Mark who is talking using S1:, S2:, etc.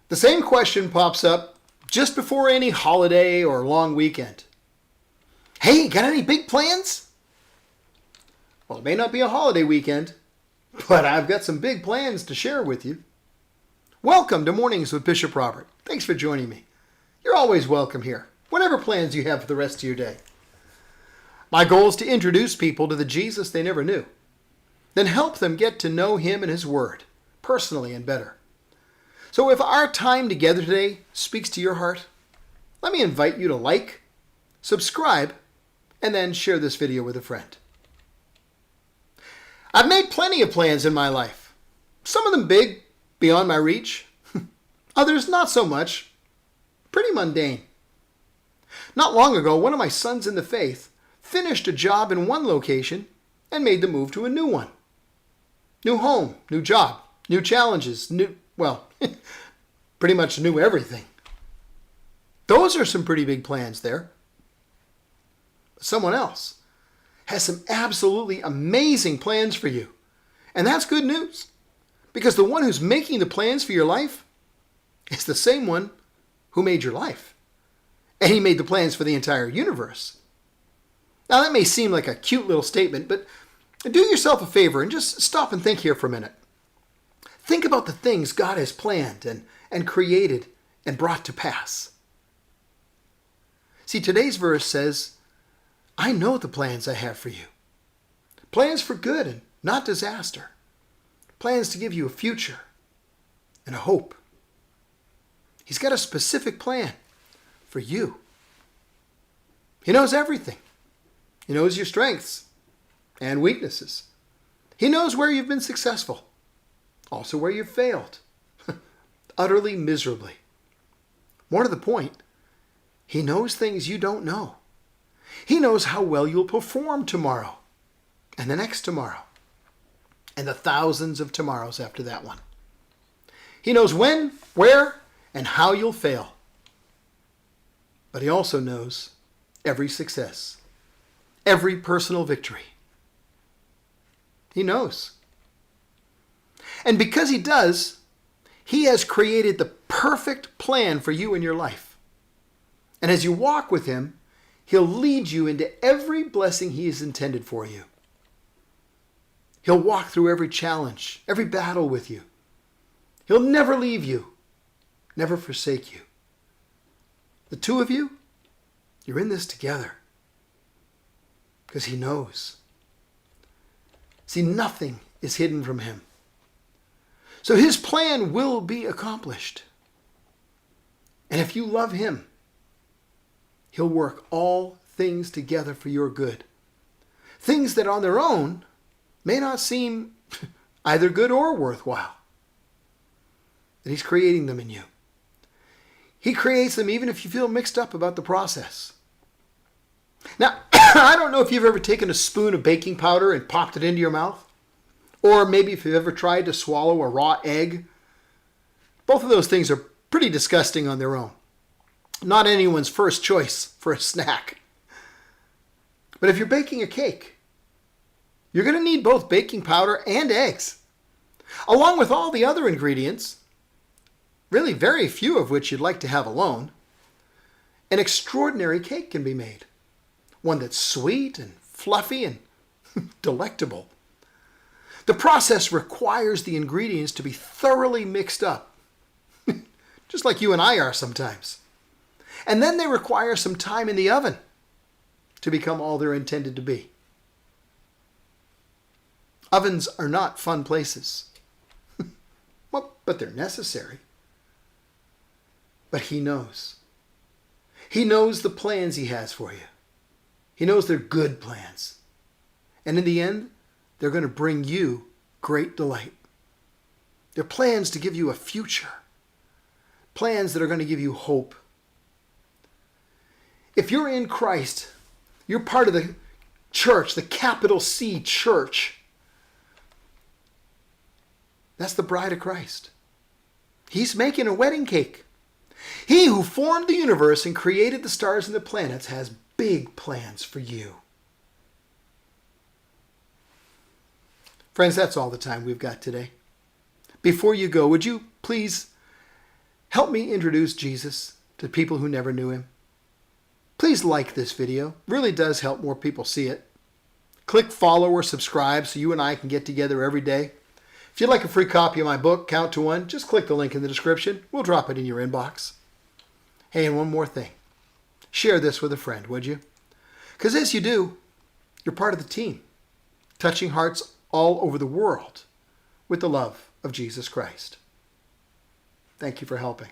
S1: The same question pops up just before any holiday or long weekend. Hey, got any big plans? Well, it may not be a holiday weekend, but I've got some big plans to share with you. Welcome to Mornings with Bishop Robert. Thanks for joining me. You're always welcome here, whatever plans you have for the rest of your day. My goal is to introduce people to the Jesus they never knew, then help them get to know him and his word, personally and better. So if our time together today speaks to your heart, let me invite you to like, subscribe, and then share this video with a friend. I've made plenty of plans in my life. Some of them big, beyond my reach. Others not so much. Pretty mundane. Not long ago, one of my sons in the faith finished a job in one location and made the move to a new one. New home, new job, new challenges, pretty much new everything. Those are some pretty big plans there. Someone else has some absolutely amazing plans for you. And that's good news, because the one who's making the plans for your life is the same one who made your life. And he made the plans for the entire universe. Now that may seem like a cute little statement, but do yourself a favor and just stop and think here for a minute. Think about the things God has planned and created and brought to pass. See, today's verse says, I know the plans I have for you. Plans for good and not disaster. Plans to give you a future and a hope. He's got a specific plan for you. He knows everything. He knows your strengths and weaknesses. He knows where you've been successful, also where you've failed, utterly miserably. More to the point, he knows things you don't know. He knows how well you'll perform tomorrow and the next tomorrow and the thousands of tomorrows after that one. He knows when, where, and how you'll fail. But he also knows every success, every personal victory. He knows. And because he does, he has created the perfect plan for you in your life. And as you walk with him, he'll lead you into every blessing he has intended for you. He'll walk through every challenge, every battle with you. He'll never leave you, never forsake you. The two of you, you're in this together because he knows. See, nothing is hidden from him. So his plan will be accomplished. And if you love him, he'll work all things together for your good. Things that on their own may not seem either good or worthwhile. That he's creating them in you. He creates them even if you feel mixed up about the process. Now, I don't know if you've ever taken a spoon of baking powder and popped it into your mouth. Or maybe if you've ever tried to swallow a raw egg. Both of those things are pretty disgusting on their own. Not anyone's first choice for a snack. But if you're baking a cake, you're going to need both baking powder and eggs, along with all the other ingredients, really very few of which you'd like to have alone. An extraordinary cake can be made, one that's sweet and fluffy and delectable. The process requires the ingredients to be thoroughly mixed up, just like you and I are sometimes. And then they require some time in the oven to become all they're intended to be. Ovens are not fun places. Well, but they're necessary. But he knows. He knows the plans he has for you. He knows they're good plans. And in the end, they're going to bring you great delight. They're plans to give you a future. Plans that are going to give you hope. If you're in Christ, you're part of the church, the capital C church. That's the bride of Christ. He's making a wedding cake. He who formed the universe and created the stars and the planets has big plans for you. Friends, that's all the time we've got today. Before you go, would you please Help me introduce Jesus to people who never knew him. Please like this video. It really does help more people see it. Click follow or subscribe so you and I can get together every day. If you'd like a free copy of my book, Count to One, just click the link in the description. We'll drop it in your inbox. Hey, and one more thing. Share this with a friend, would you? Because as you do, you're part of the team, touching hearts all over the world with the love of Jesus Christ. Thank you for helping.